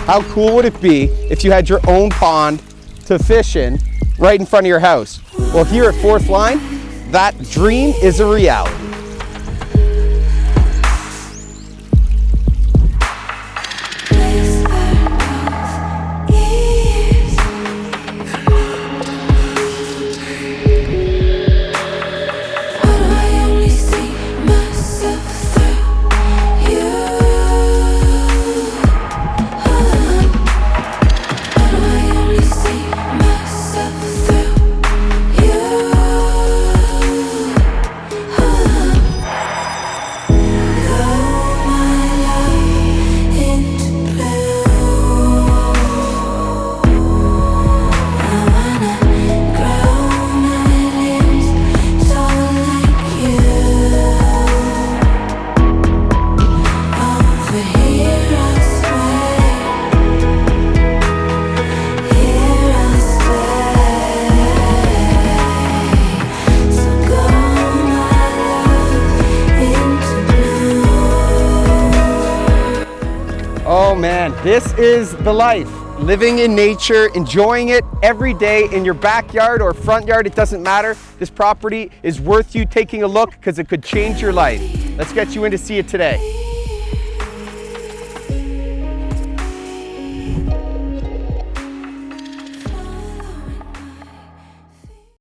How cool would it be if you had your own pond to fish in right in front of your house? Well, here at Fourth Line, that dream is a reality. Oh man, this is the life. Living in nature, enjoying it every day in your backyard or front yard, it doesn't matter. This property is worth you taking a look because it could change your life. Let's get you in to see it today.